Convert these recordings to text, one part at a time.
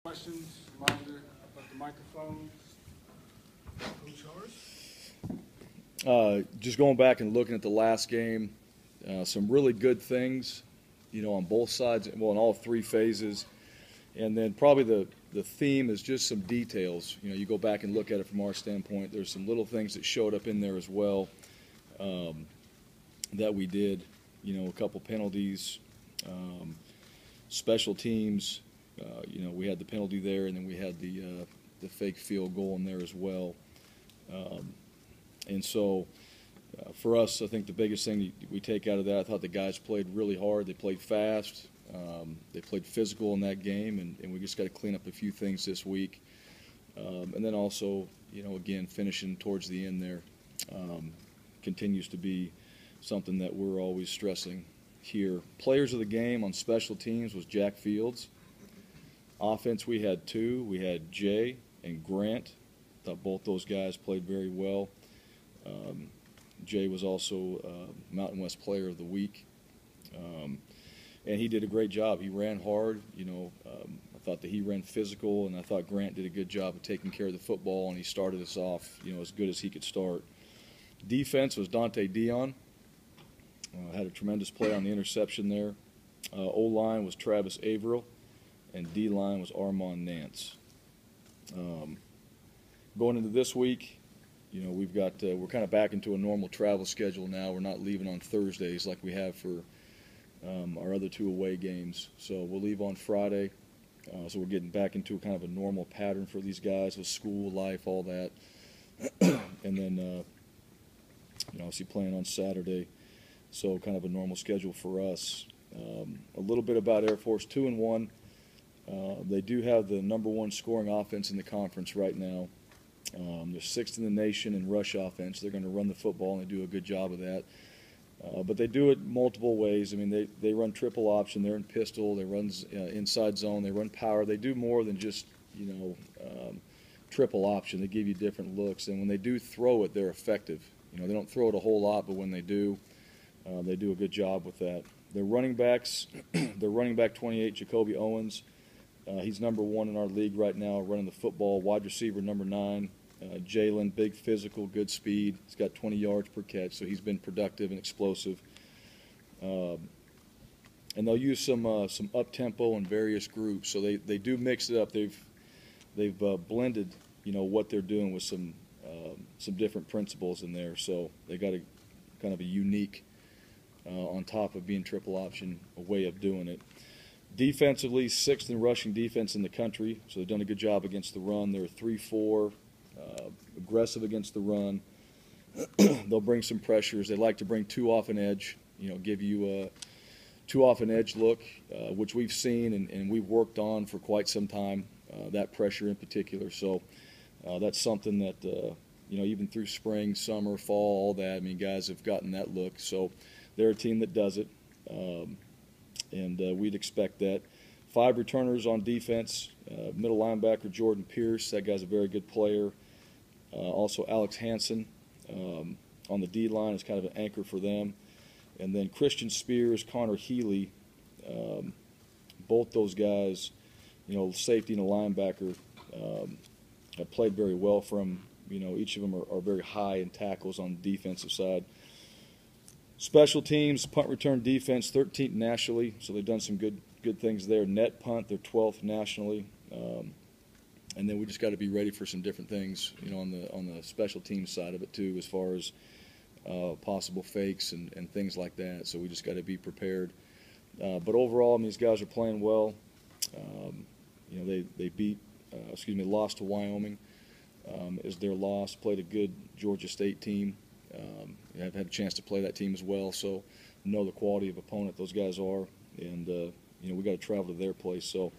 Questions, reminder about the microphones. Coach Harris? Just going back and looking at the last game, some really good things, on both sides, well, in all three phases. And then probably the theme is just some details. You go back and look at it from our standpoint. There's some little things that showed up in there as well that we did. A couple penalties, special teams. We had the penalty there, and then we had the fake field goal in there as well. And so for us, I think the biggest thing we take out of that, I thought the guys played really hard. They played fast. They played physical in that game, and we just got to clean up a few things this week. And then also, again, finishing towards the end there continues to be something that we're always stressing here. Players of the game on special teams was Jack Fields. Offense, we had two. We had Jay and Grant. Thought both those guys played very well. Jay was also Mountain West Player of the Week. And he did a great job. He ran hard. I thought that he ran physical, and I thought Grant did a good job of taking care of the football, and he started us off, as good as he could start. Defense was Dante Dion. Had a tremendous play on the interception there. O-line was Travis Averill, and D-line was Armand Nance. Going into this week, we're kind of back into a normal travel schedule now. We're not leaving on Thursdays like we have for our other two away games. So we'll leave on Friday. So we're getting back into kind of a normal pattern for these guys with school, life, all that. And then, obviously playing on Saturday. So kind of a normal schedule for us. A little bit about Air Force 2-1. They do have the #1 scoring offense in the conference right now. They're 6th in the nation in rush offense. They're going to run the football, and they do a good job of that. But they do it multiple ways. I mean, they run triple option. They're in pistol. They run inside zone. They run power. They do more than just, triple option. They give you different looks. And when they do throw it, they're effective. They don't throw it a whole lot, but when they do a good job with that. Their running backs, their running back 28, Jacoby Owens. He's #1 in our league right now, running the football. Wide receiver #9, Jalen, big physical, good speed. He's got 20 yards per catch, so he's been productive and explosive. And they'll use some up-tempo and various groups, so they do mix it up. They've blended, what they're doing with some different principles in there. So they got a kind of a unique, on top of being triple option, a way of doing it. Defensively, 6th in rushing defense in the country, so they've done a good job against the run. They're 3-4, aggressive against the run. They'll bring some pressures. They like to bring two off an edge, give you a two off an edge look, which we've seen and we've worked on for quite some time, that pressure in particular. So that's something that, even through spring, summer, fall, all that, guys have gotten that look. So they're a team that does it. And we'd expect that. 5 returners on defense. Middle linebacker Jordan Pierce, that guy's a very good player. Also Alex Hansen on the D-line is kind of an anchor for them. And then Christian Spears, Connor Healy, both those guys, safety and a linebacker, have played very well for them. Each of them are very high in tackles on the defensive side. Special teams, punt return defense, 13th nationally, so they've done some good things there. Net punt, they're 12th nationally, and then we just got to be ready for some different things, on the special teams side of it too, as far as possible fakes and things like that. So we just got to be prepared. But overall, these guys are playing well. They lost to Wyoming is their loss. Played a good Georgia State team. I've had a chance to play that team as well, so know the quality of opponent those guys are, and we got to travel to their place. So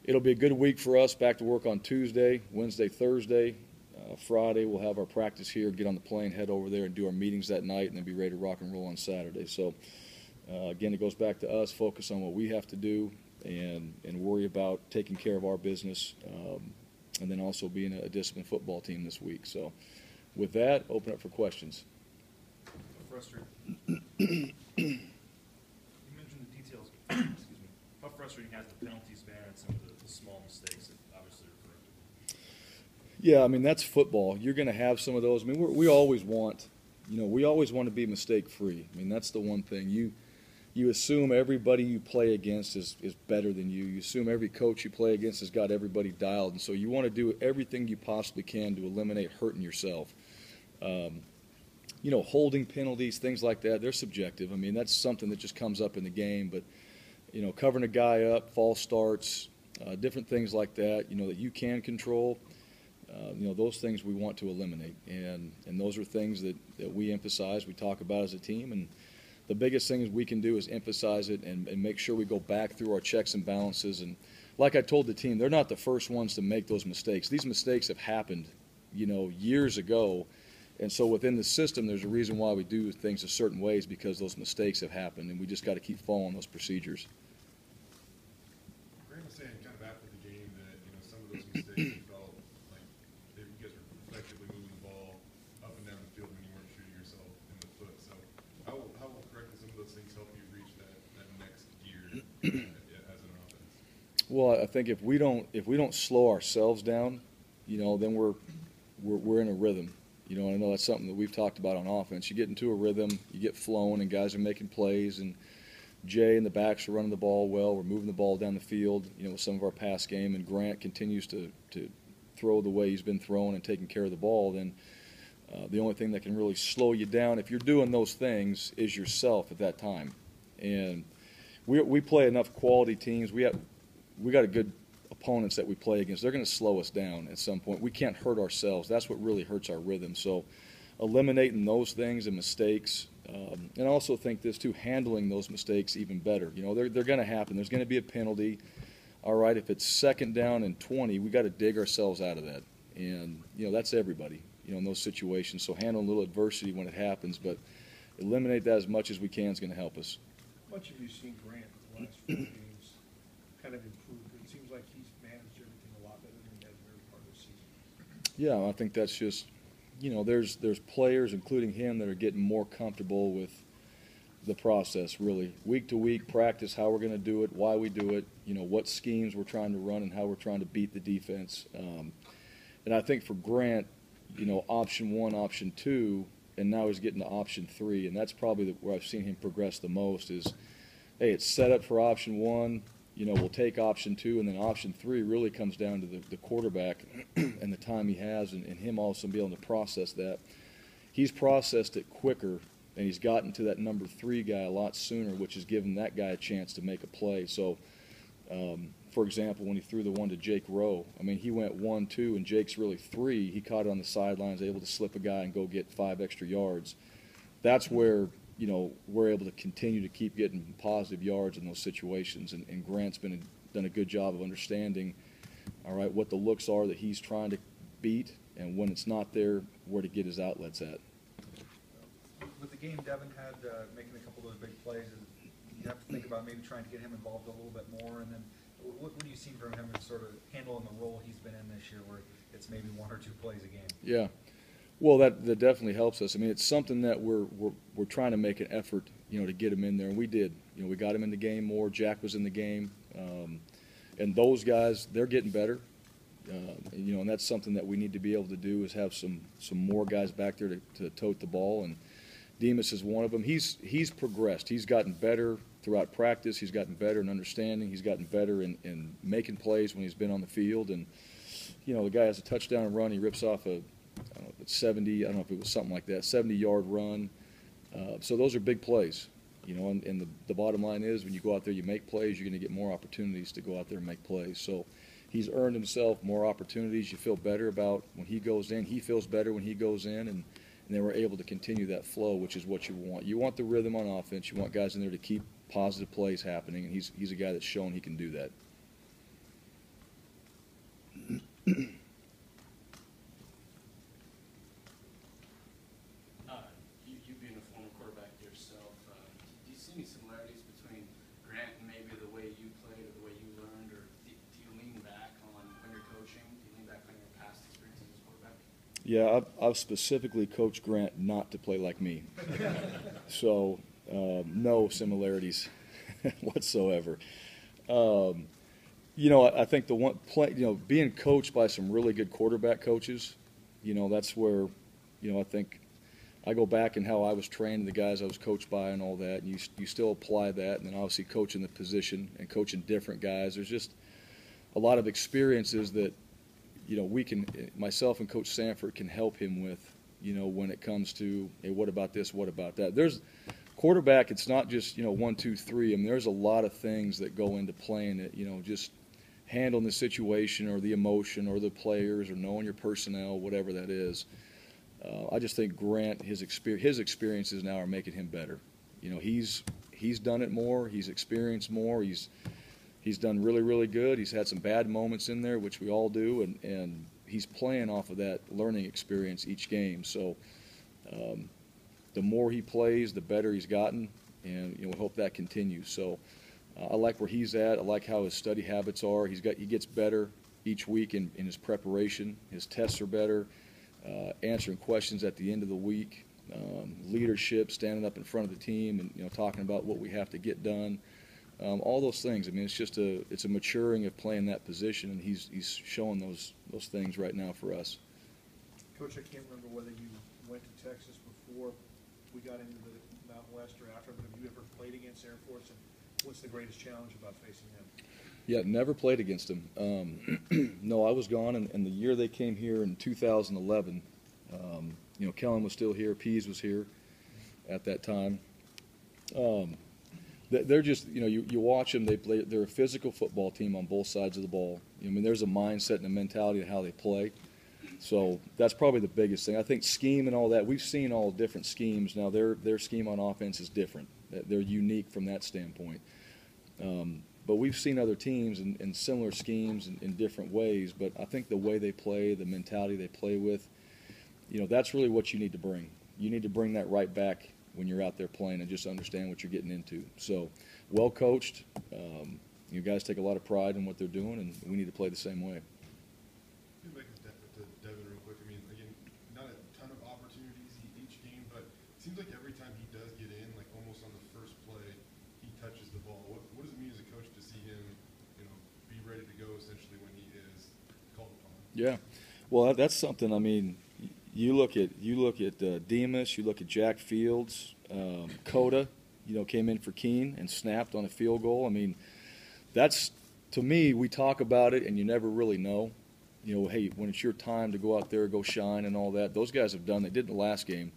it'll be a good week for us. Back to work on Tuesday, Wednesday, Thursday, Friday. We'll have our practice here, get on the plane, head over there, and do our meetings that night, and then be ready to rock and roll on Saturday. So again, it goes back to us. Focus on what we have to do, and worry about taking care of our business, and then also being a disciplined football team this week. So. With that, open up for questions. You mentioned the details. Excuse me. How frustrating has the penalties been and some of the small mistakes that Yeah, I mean, that's football. You're going to have some of those. I mean, we always want, we always want to be mistake-free. I mean, that's the one thing. You assume everybody you play against is better than you. You assume every coach you play against has got everybody dialed. And so you want to do everything you possibly can to eliminate hurting yourself. Holding penalties, things like that, they're subjective. I mean, that's something that just comes up in the game. But, covering a guy up, false starts, different things like that, that you can control. Those things we want to eliminate. And those are things that we emphasize, we talk about as a team. And the biggest thing we can do is emphasize it and make sure we go back through our checks and balances. And like I told the team, they're not the first ones to make those mistakes. These mistakes have happened, years ago. And so within the system, there's a reason why we do things a certain ways, because those mistakes have happened, and we just got to keep following those procedures. Graham was saying kind of after the game that, some of those mistakes felt like you guys were effectively moving the ball up and down the field when you weren't shooting yourself in the foot. So how will correcting some of those things help you reach that next gear as an offense? Well, I think if we don't slow ourselves down, then we're in a rhythm. And I know that's something that we've talked about on offense. You get into a rhythm, you get flowing, and guys are making plays, and Jay and the backs are running the ball well. We're moving the ball down the field, with some of our pass game, and Grant continues to throw the way he's been throwing and taking care of the ball. Then the only thing that can really slow you down, if you're doing those things, is yourself at that time. And we play enough quality teams. We got a good opponents that we play against. They're going to slow us down at some point. We can't hurt ourselves. That's what really hurts our rhythm. So eliminating those things and mistakes, and I also think this too, handling those mistakes even better. They're going to happen. There's going to be a penalty. All right, if it's 2nd down and 20, we got to dig ourselves out of that. And that's everybody, in those situations. So handle a little adversity when it happens, but eliminate that as much as we can is going to help us. How much have you seen Grant in the last 4 games kind of improve? It seems like he's managed everything a lot better than he had in the early part of the season. Yeah, I think that's just, there's players, including him, that are getting more comfortable with the process, really. Week to week, practice how we're going to do it, why we do it, what schemes we're trying to run and how we're trying to beat the defense. And I think for Grant, option 1, option 2, and now he's getting to option 3, and that's probably where I've seen him progress the most is, hey, it's set up for option 1, we'll take option 2, and then option 3 really comes down to the quarterback and the time he has, and him also being able to process that. He's processed it quicker, and he's gotten to that number 3 guy a lot sooner, which has given that guy a chance to make a play. So, for example, when he threw the one to Jake Rowe, I mean, he went 1-2, and Jake's really 3. He caught it on the sidelines, able to slip a guy and go get 5 extra yards. That's where we're able to continue to keep getting positive yards in those situations. And Grant's done a good job of understanding, all right, what the looks are that he's trying to beat, and when it's not there, where to get his outlets at. With the game Devin had making a couple of those big plays, you have to think about maybe trying to get him involved a little bit more. And then what have you seen from him in sort of handling the role he's been in this year where it's maybe 1 or 2 plays a game? Yeah. Well, that definitely helps us. I mean, it's something that we're trying to make an effort, to get him in there, and we did. We got him in the game more. Jack was in the game, and those guys, they're getting better. And that's something that we need to be able to do is have some more guys back there to tote the ball. And Demas is one of them. He's progressed. He's gotten better throughout practice. He's gotten better in understanding. He's gotten better in making plays when he's been on the field. And the guy has a touchdown run. He rips off a 70, I don't know if it was something like that, 70-yard run. So those are big plays, and the bottom line is when you go out there, you make plays, you're going to get more opportunities to go out there and make plays. So he's earned himself more opportunities. You feel better about when he goes in. He feels better when he goes in, and then we're able to continue that flow, which is what you want. You want the rhythm on offense. You want guys in there to keep positive plays happening, and he's a guy that's shown he can do that. You being a former quarterback yourself, do you see any similarities between Grant and maybe the way you played or the way you learned, or do you lean back on when you're coaching? Do you lean back on your past experiences as quarterback? Yeah, I've specifically coached Grant not to play like me. So no similarities whatsoever. You know, I think being coached by some really good quarterback coaches, you know, that's where, you know, I think I go back and how I was trained, the guys I was coached by and all that, and you still apply that, and then obviously coaching the position and coaching different guys. There's just a lot of experiences that, you know, myself and Coach Sanford can help him with, you know, when it comes to, hey, what about this, what about that? There's quarterback, it's not just, you know, 1, 2, 3. I mean, there's a lot of things that go into playing it, you know, just handling the situation or the emotion or the players or knowing your personnel, whatever that is. I just think Grant, his experiences now are making him better. You know, he's done it more. He's experienced more. He's done really, really good. He's had some bad moments in there, which we all do, and he's playing off of that learning experience each game. So the more he plays, the better he's gotten, and you know, we hope that continues. So I like where he's at. I like how his study habits are. He gets better each week in his preparation. His tests are better. Answering questions at the end of the week, leadership, standing up in front of the team, and you know, talking about what we have to get done. All those things. I mean, it's a maturing of playing that position, and he's showing those things right now for us. Coach, I can't remember whether you went to Texas before we got into the Mountain West or after, but have you ever played against Air Force, and what's the greatest challenge about facing them? Yeah, never played against them. No, I was gone, and the year they came here in 2011, you know, Kellen was still here, Pease was here at that time. They're just, you know, you watch them, they're a physical football team on both sides of the ball. I mean, there's a mindset and a mentality of how they play. So that's probably the biggest thing. I think scheme and all that, we've seen all different schemes. Now, their scheme on offense is different. They're unique from that standpoint. But we've seen other teams in similar schemes in different ways. But I think the way they play, the mentality they play with, you know, that's really what you need to bring. You need to bring that right back when you're out there playing and just understand what you're getting into. So, well coached. You guys take a lot of pride in what they're doing, and we need to play the same way. Get back to Devin real quick. I mean, again, not a ton of opportunities each game, but it seems like every time he does get in, like almost on the first play, he touches the ball. What does it mean as a coach to see him, you know, be ready to go essentially when he is called upon? Yeah, well, that's something. I mean, you look at Demas, you look at Jack Fields, Coda, you know, came in for Keene and snapped on a field goal. I mean, that's, to me, we talk about it and you never really know. You know, hey, when it's your time to go out there, go shine and all that, those guys have done. They did in the last game,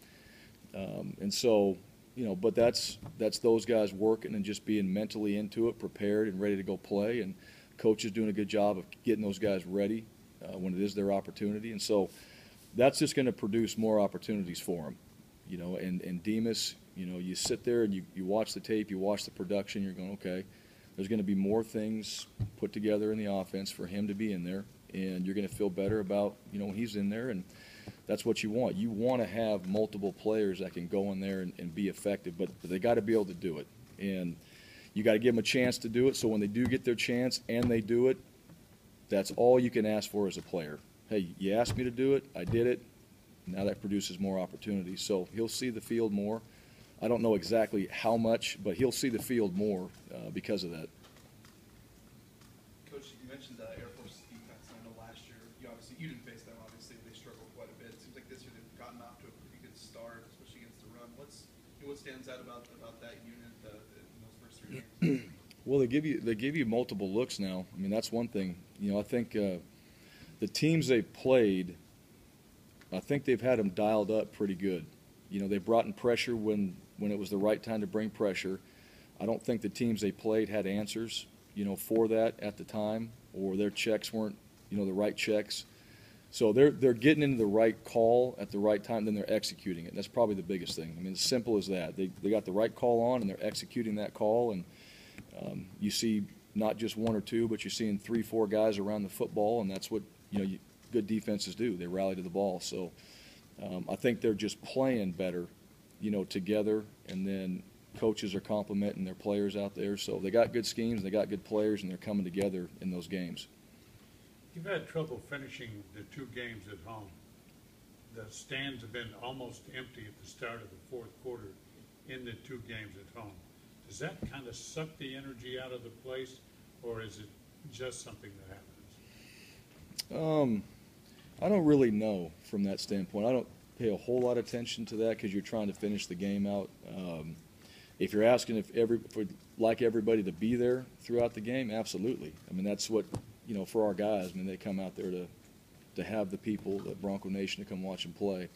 and so, you know, but that's those guys working and just being mentally into it, prepared and ready to go play. And coach is doing a good job of getting those guys ready when it is their opportunity. And so that's just going to produce more opportunities for them, you know. And Demas, you know, you sit there and you watch the tape, you watch the production, you're going, okay, there's going to be more things put together in the offense for him to be in there, and you're going to feel better about, you know, when he's in there, and that's what you want. You want to have multiple players that can go in there and be effective, but they got to be able to do it, and you got to give them a chance to do it. So when they do get their chance and they do it, that's all you can ask for as a player. Hey, you asked me to do it, I did it. Now that produces more opportunities. So he'll see the field more. I don't know exactly how much, but he'll see the field more because of that. Coach, you mentioned Air Force defense. I know last year, you didn't face them. Obviously, they struggled quite a bit. It seems like this year they've gotten off to a pretty good start, especially against the run. What stands out about that unit in those first 3 games? Well, they give you multiple looks now. I mean, that's one thing. You know, I think the teams they played, I think they've had them dialed up pretty good. You know, they brought in pressure when it was the right time to bring pressure. I don't think the teams they played had answers, you know, for that at the time, or their checks weren't, you know, the right checks. So they're getting into the right call at the right time, then they're executing it. That's probably the biggest thing. I mean, as simple as that. They got the right call on, and they're executing that call, and you see not just 1 or 2, but you're seeing 3, 4 guys around the football, and that's what, you know, good defenses do. They rally to the ball. So I think they're just playing better, you know, together, and then coaches are complimenting their players out there. So they got good schemes, they got good players, and they're coming together in those games. You've had trouble finishing the 2 games at home. The stands have been almost empty at the start of the 4th quarter in the 2 games at home. Does that kind of suck the energy out of the place, or is it just something that happens? I don't really know from that standpoint. I don't pay a whole lot of attention to that because you're trying to finish the game out. If you're asking if we'd like everybody to be there throughout the game, absolutely. I mean, that's what, for our guys, I mean, they come out there to have the people, the Bronco Nation, to come watch them play.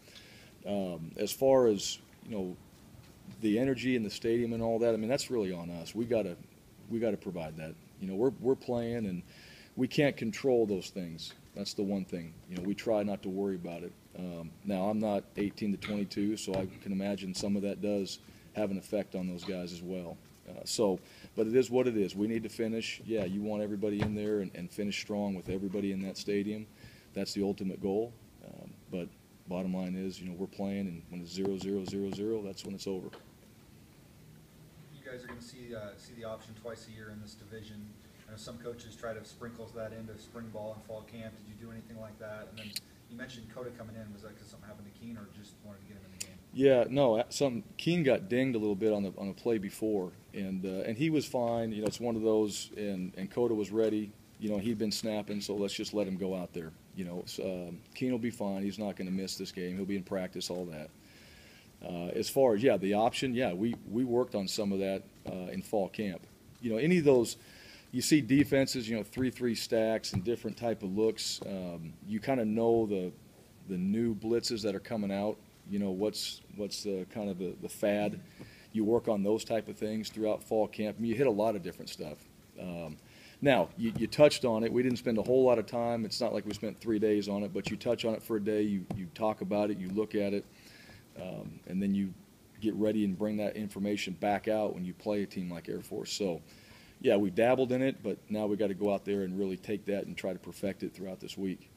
As far as, the energy in the stadium and all that, I mean, that's really on us. We gotta provide that. We're playing, and we can't control those things. That's the one thing. We try not to worry about it. Now, I'm not 18 to 22, so I can imagine some of that does have an effect on those guys as well. But it is what it is. We need to finish. Yeah, you want everybody in there and finish strong with everybody in that stadium. That's the ultimate goal. But bottom line is, we're playing, and when it's 0-0-0-0, that's when it's over. You guys are going to see the option twice a year in this division. I know some coaches try to sprinkle that into spring ball and fall camp. Did you do anything like that? And then you mentioned Coda coming in. Was that because something happened to Keene, or just wanted to get him in the game? Yeah, no. Keene got dinged a little bit on a play before, and he was fine. It's one of those, and Coda was ready. He'd been snapping, so let's just let him go out there. Keene will be fine. He's not going to miss this game. He'll be in practice, all that. As far as, the option, we worked on some of that in fall camp. Any of those, you see defenses, 3-3 stacks and different type of looks. You kind of know the new blitzes that are coming out. What's kind of the fad. You work on those type of things throughout fall camp. You hit a lot of different stuff. Now, you touched on it. We didn't spend a whole lot of time. It's not like we spent 3 days on it, but you touch on it for a day. You talk about it. You look at it. And then you get ready and bring that information back out when you play a team like Air Force. So, we dabbled in it, but now we got to go out there and really take that and try to perfect it throughout this week.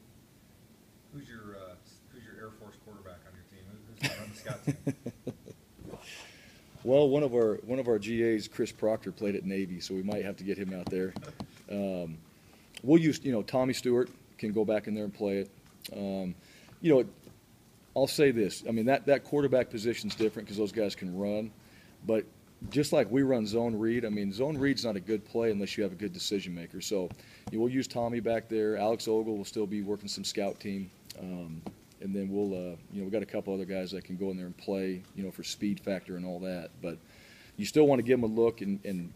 Who's your Air Force quarterback on your team? Who's on the scout team? Well, one of our GAs, Chris Proctor, played at Navy, so we might have to get him out there. We'll use, Tommy Stewart can go back in there and play it. I'll say this. I mean, that quarterback position's different because those guys can run. But just like we run zone read, I mean, zone read's not a good play unless you have a good decision maker. So we'll use Tommy back there. Alex Ogle will still be working some scout team. And then we've got a couple other guys that can go in there and play, for speed factor and all that. But you still want to give them a look and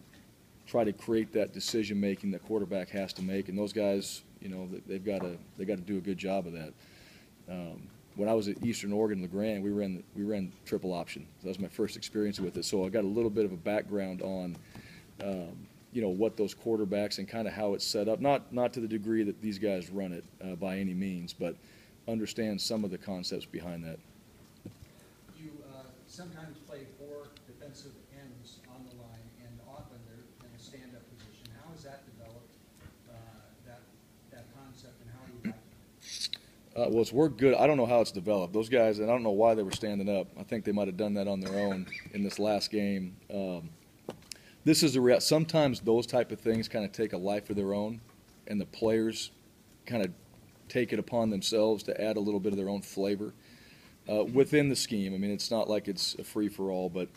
try to create that decision making that quarterback has to make. And those guys, they've got to do a good job of that. When I was at Eastern Oregon, LeGrand, we ran triple option. That was my first experience with it. So I got a little bit of a background on, what those quarterbacks and kind of how it's set up. Not to the degree that these guys run it by any means, but understand some of the concepts behind that. You sometimes play 4 defensive ends on the line, and often they're in a stand-up position. How has that developed, that concept, and how do you like it? Well, it's worked good. I don't know how it's developed. Those guys, and I don't know why they were standing up. I think they might have done that on their own in this last game. This is the sometimes those type of things kind of take a life of their own, and the players kind of take it upon themselves to add a little bit of their own flavor within the scheme. I mean, it's not like it's a free-for-all, but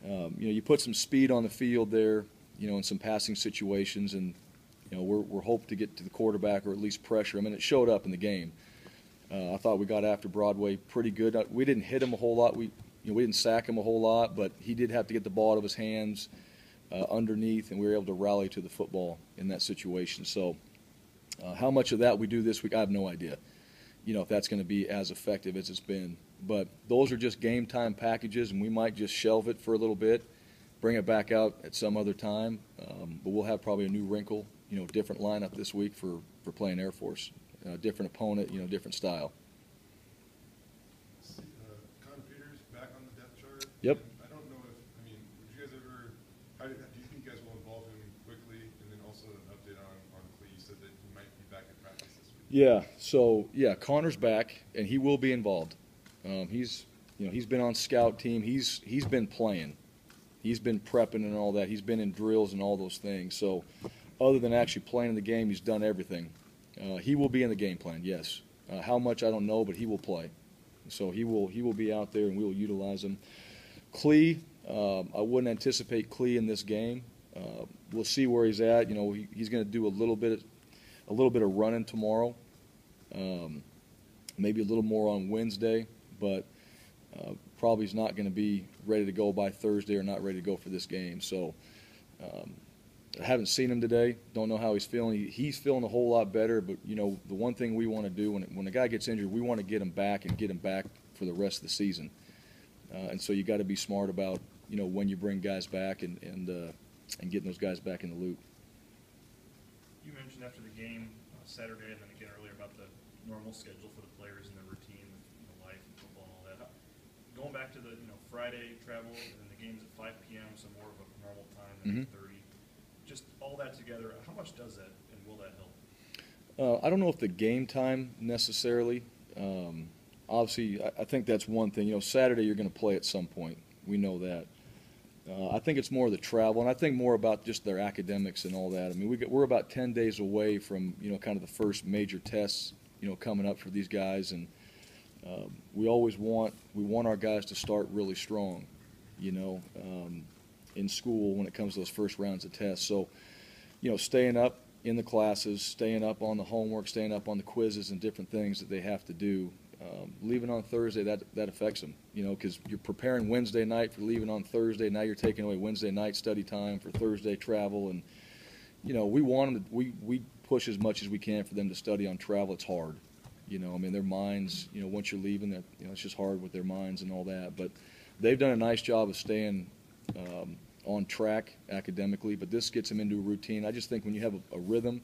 you put some speed on the field there, in some passing situations, and we're hoping to get to the quarterback or at least pressure him, and it showed up in the game. I thought we got after Broadway pretty good. We didn't hit him a whole lot. We didn't sack him a whole lot, but he did have to get the ball out of his hands underneath, and we were able to rally to the football in that situation. So how much of that we do this week, I have no idea, if that's going to be as effective as it's been. But those are just game time packages, and we might just shelve it for a little bit, bring it back out at some other time. But we'll have probably a new wrinkle, different lineup this week for playing Air Force. Different opponent, different style. Con Peters back on the depth chart. Yep. I don't know would you guys ever, do you think you guys will involve him quickly? And then also an update on Clee. You said that he might be back in practice this week. Yeah, so, Connor's back, and he will be involved. He's been on scout team. He's been playing. He's been prepping and all that. He's been in drills and all those things. So other than actually playing in the game, he's done everything. He will be in the game plan, yes. How much, I don't know, but he will play. So he will be out there, and we will utilize him. Clee, I wouldn't anticipate Clee in this game. we'll see where he's at. You know, he's going to do a little bit of running tomorrow, maybe a little more on Wednesday, but probably he's not going to be ready to go by Thursday or not ready to go for this game. So I haven't seen him today. Don't know how he's feeling. He's feeling a whole lot better, but, you know, the one thing we want to do when a guy gets injured, we want to get him back and get him back for the rest of the season. And so you got to be smart about, you know, when you bring guys back and getting those guys back in the loop. You mentioned after the game Saturday and then again earlier about the normal schedule for the players and their routine with, you know, life and football and all that. Going back to the, you know, Friday travel and then the game's at 5 p.m., so more of a normal time than 8:30. Just all that together, how much does that and will that help? I don't know if the game time necessarily. Obviously, I think that's one thing. You know, Saturday you're going to play at some point. We know that. I think it's more the travel, and I think more about just their academics and all that. I mean, we're about 10 days away from, you know, kind of the first major tests, you know, coming up for these guys, and we want our guys to start really strong, you know, in school when it comes to those first rounds of tests. So, you know, staying up in the classes, staying up on the homework, staying up on the quizzes and different things that they have to do. Leaving on Thursday, that affects them, you know, because you're preparing Wednesday night for leaving on Thursday. Now you're taking away Wednesday night study time for Thursday travel, and you know we want them to, we push as much as we can for them to study on travel. It's hard, you know. I mean, their minds, you know, once you're leaving, that, you know, it's just hard with their minds and all that. But they've done a nice job of staying on track academically. But this gets them into a routine. I just think when you have a rhythm.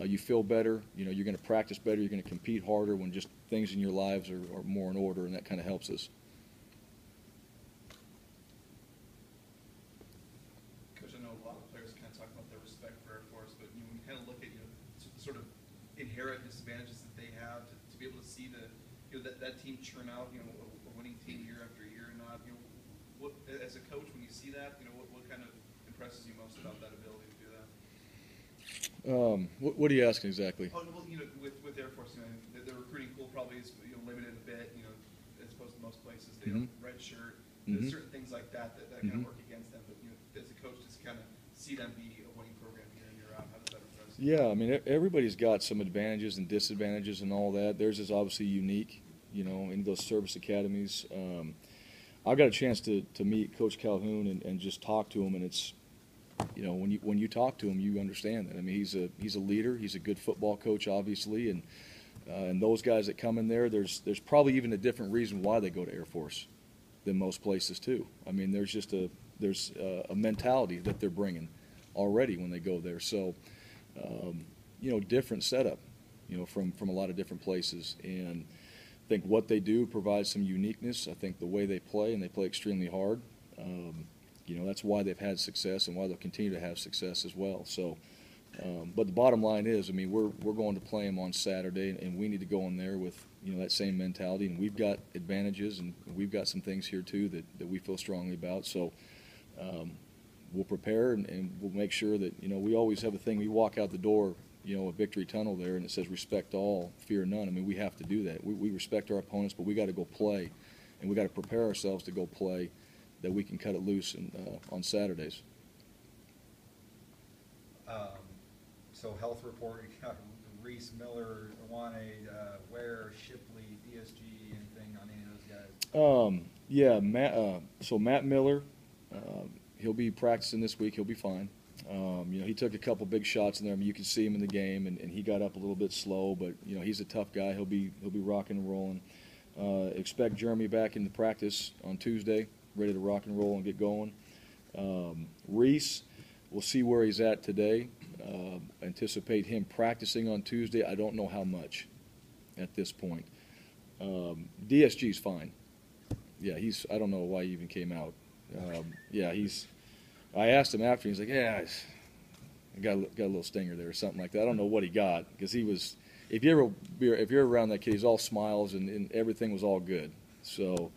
You feel better, you know, you're going to practice better, you're going to compete harder when just things in your lives are more in order, and that kind of helps us. Coach, I know a lot of players kind of talk about their respect for Air Force, but when you kind of look at, you know, the sort of inherent disadvantages that they have to be able to see that team churn out, you know, a winning team year after year and not, you know, what, as a coach, when you see that, you know, what kind of impresses you most about that ability to do that? What are you asking exactly? Oh, well, you know, with Air Force, you know, the recruiting pool probably is, you know, limited a bit, you know, as opposed to most places. They have red shirt. There's certain things like that kind of work against them. But, you know, as a coach, just kind of see them be a winning program year in, year out. How does that impress you? Yeah, I mean, everybody's got some advantages and disadvantages and all that. Theirs is obviously unique, you know, in those service academies. I got a chance to meet Coach Calhoun and just talk to him, and it's, you know, when you talk to him, you understand that. I mean, he's a leader. He's a good football coach, obviously, and those guys that come in there, there's probably even a different reason why they go to Air Force than most places too. I mean, there's a mentality that they're bringing already when they go there. So, you know, different setup, you know, from a lot of different places, and I think what they do provides some uniqueness. I think the way they play, and they play extremely hard. You know, that's why they've had success and why they'll continue to have success as well. So, but the bottom line is, I mean, we're going to play them on Saturday, and we need to go in there with, you know, that same mentality. And we've got advantages, and we've got some things here too that we feel strongly about. So, we'll prepare and we'll make sure that, you know, we always have a thing. We walk out the door, you know, a victory tunnel there, and it says respect all, fear none. I mean, we have to do that. We respect our opponents, but we got to go play, and we got to prepare ourselves to go play, that we can cut it loose on Saturdays. So health report, you got Reese, Miller, Iwane, Ware, Shipley, DSG, anything on any of those guys? Yeah, Matt Miller, he'll be practicing this week. He'll be fine. You know, he took a couple big shots in there. I mean, you can see him in the game, and he got up a little bit slow, but you know, he's a tough guy. He'll be rocking and rolling. Expect Jeremy back into practice on Tuesday, ready to rock and roll and get going. Reese, we'll see where he's at today. Anticipate him practicing on Tuesday. I don't know how much at this point. DSG's fine. Yeah, I don't know why he even came out. Yeah, I asked him after, he's like, yeah, I got a little stinger there or something like that. I don't know what he got, because he was, if you're around that kid, he's all smiles and everything was all good. So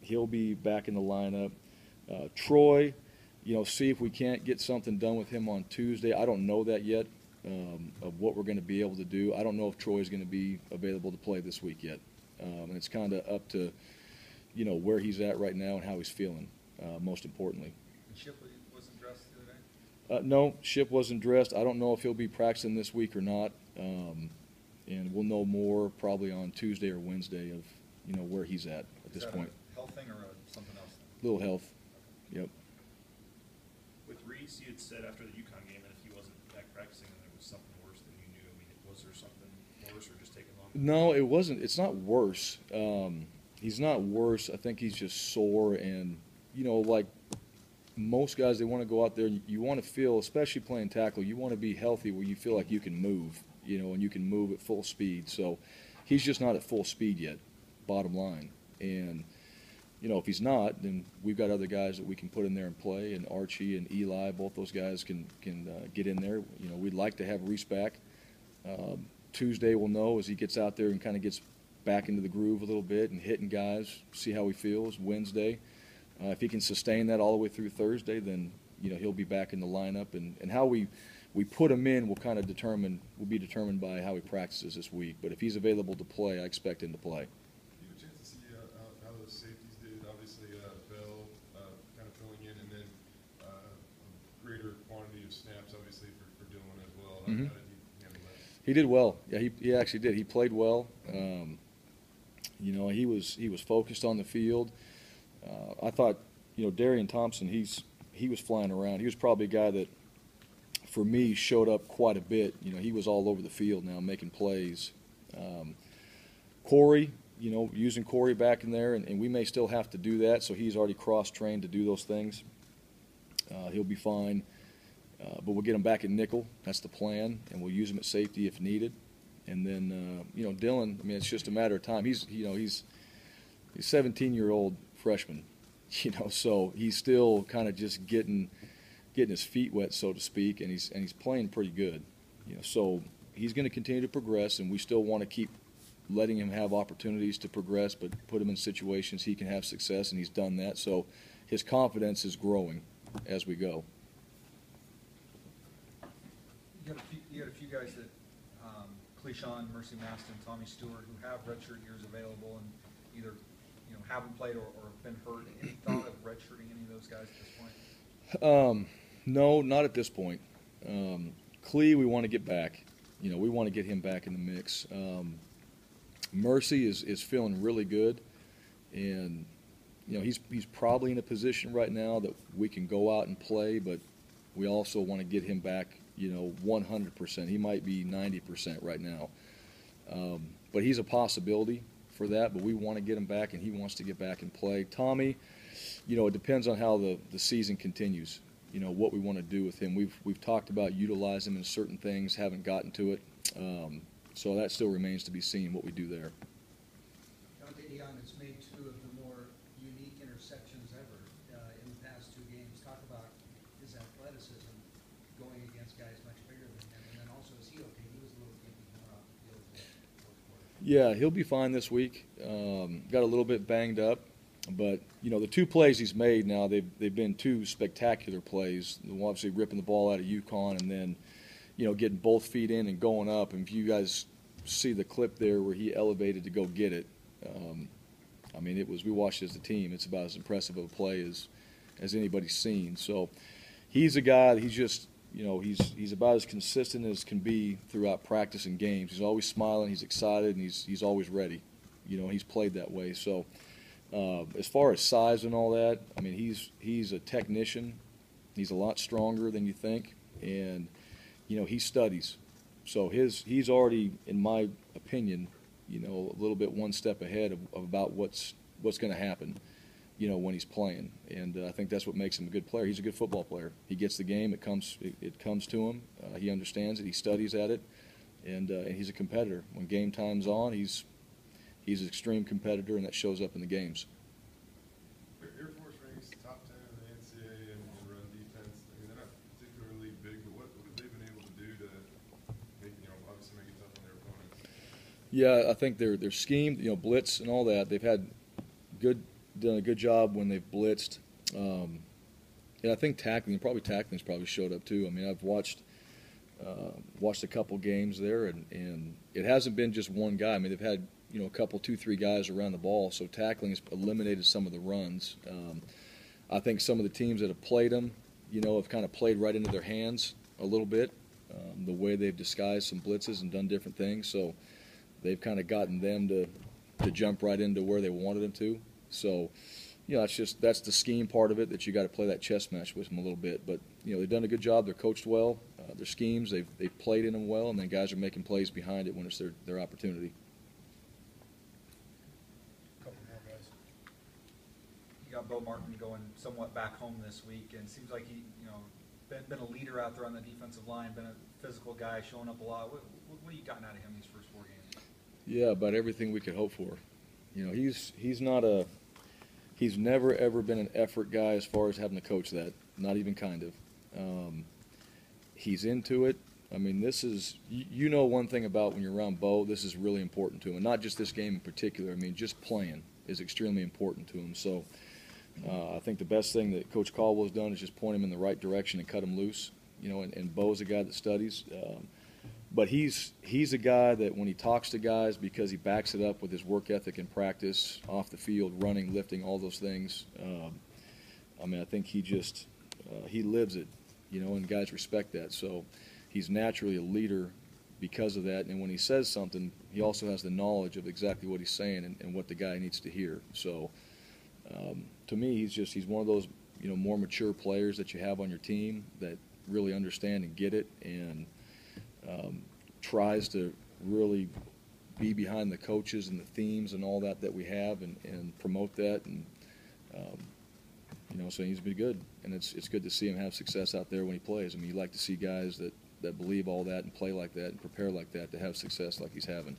he'll be back in the lineup. Troy, you know, see if we can't get something done with him on Tuesday. I don't know that yet, of what we're going to be able to do. I don't know if Troy's going to be available to play this week yet. And it's kind of up to, you know, where he's at right now and how he's feeling, most importantly. And Shipley wasn't dressed No, Ship wasn't dressed. I don't know if he'll be practicing this week or not, and we'll know more probably on Tuesday or Wednesday of where he's at this Is that point. a health thing or something else? Little health. Yep. With Reese, you had said after the UConn game that if he wasn't back practicing, then there was something worse than you knew. I mean, was there something worse or just taking longer? No, it wasn't. It's not worse. He's not worse. I think he's just sore, and like most guys, they want to go out there. You want to feel, especially playing tackle, you want to be healthy where you feel like you can move, and you can move at full speed. So he's just not at full speed yet, bottom line. And if he's not, then we've got other guys that we can put in there and play, and Archie and Eli, both those guys can get in there. We'd like to have Reese back. Tuesday we'll know as he gets out there and kind of gets back into the groove a little bit and hitting guys, see how he feels. Wednesday, if he can sustain that all the way through Thursday, then he'll be back in the lineup. And how we put him in will be determined by how he practices this week. But if he's available to play, I expect him to play. You have a chance to see how those safeties did. Obviously, Bell kind of filling in, and then a greater quantity of snaps, obviously, for Dylan as well. How did he handle that? He did well. Yeah, he actually did. He played well. He was focused on the field. I thought, Darian Thompson, he was flying around. He was probably a guy that, for me, showed up quite a bit. He was all over the field now, making plays. Corey, using Corey back in there, and we may still have to do that, so he's already cross-trained to do those things. He'll be fine. But we'll get him back at nickel. That's the plan, and we'll use him at safety if needed. And then, Dylan, it's just a matter of time. He's a 17-year-old freshman, so he's still kind of just getting his feet wet, so to speak, and he's playing pretty good. So he's going to continue to progress, and we still want to keep letting him have opportunities to progress, but put him in situations he can have success, and he's done that. So his confidence is growing as we go. You had a few guys that, Cleishon, Mercy Maston, Tommy Stewart, who have redshirt years available and either, haven't played or have been hurt. Any thought of redshirting any of those guys at this point? No, not at this point. Clee, we want to get back. We want to get him back in the mix. Mercy is feeling really good, and he's probably in a position right now that we can go out and play, but we also want to get him back 100%. He might be 90% right now. But he's a possibility for that, but we want to get him back, and he wants to get back and play. Tommy, it depends on how the season continues, what we want to do with him. We've talked about utilizing him in certain things, haven't gotten to it. So that still remains to be seen what we do there. Dante Dion has made two of the more unique interceptions ever in the past two games. Talk about his athleticism going against guys much bigger than him. And then also, is he okay? He was a little gimpy coming off the field in the fourth quarter. Yeah, he'll be fine this week. Got a little bit banged up. But, the two plays he's made now, they've been two spectacular plays. Obviously ripping the ball out of UConn and then, getting both feet in and going up. And if you guys see the clip there where he elevated to go get it, we watched it as a team. It's about as impressive of a play as anybody's seen. So he's a guy that he's just, he's about as consistent as can be throughout practice and games. He's always smiling, he's excited, and he's always ready. He's played that way. So as far as size and all that, he's a technician. He's a lot stronger than you think, and he studies. So he's already, in my opinion, a little bit one step ahead of about what's going to happen, when he's playing. And I think that's what makes him a good player. He's a good football player. He gets the game. It comes to him. He understands it. He studies at it, and he's a competitor. When game time's on, he's an extreme competitor, and that shows up in the games. Air Force ranks top 10 in the NCAA in run defense. They're not particularly big, but what have they been able to do to make, obviously make it tough on their opponents? Yeah, I think they're schemed, blitz and all that. They've had done a good job when they've blitzed. And I think tackling's probably showed up too. I've watched a couple games there, and it hasn't been just one guy. They've had a couple, 2-3 guys around the ball, so tackling has eliminated some of the runs. I think some of the teams that have played them have kind of played right into their hands a little bit. The way they've disguised some blitzes and done different things, so they've kind of gotten them to jump right into where they wanted them to. So, that's the scheme part of it, that you got to play that chess match with them a little bit. But they've done a good job. They're coached well. Their schemes, they've played in them well, and then guys are making plays behind it when it's their opportunity. Couple more guys. You got Bo Martin going somewhat back home this week, and it seems like he, been a leader out there on the defensive line, been a physical guy, showing up a lot. What have you gotten out of him these first 4 games? Yeah, about everything we could hope for. He's never ever been an effort guy as far as having to coach that, not even kind of. He's into it. I mean, this is, one thing about when you're around Bo, this is really important to him, and not just this game in particular. I mean, just playing is extremely important to him. So I think the best thing that Coach Caldwell's done is just point him in the right direction and cut him loose. And Bo's a guy that studies. But he's a guy that when he talks to guys, because he backs it up with his work ethic and practice off the field, running, lifting, all those things, I think he lives it, and guys respect that. So he's naturally a leader because of that. And when he says something, he also has the knowledge of exactly what he's saying and what the guy needs to hear. So to me, he's one of those, more mature players that you have on your team that really understand and get it, and tries to really be behind the coaches and the themes and all that we have, and promote that, and so he's been good, and it's good to see him have success out there when he plays. I mean, you like to see guys that believe all that and play like that and prepare like that to have success like he's having.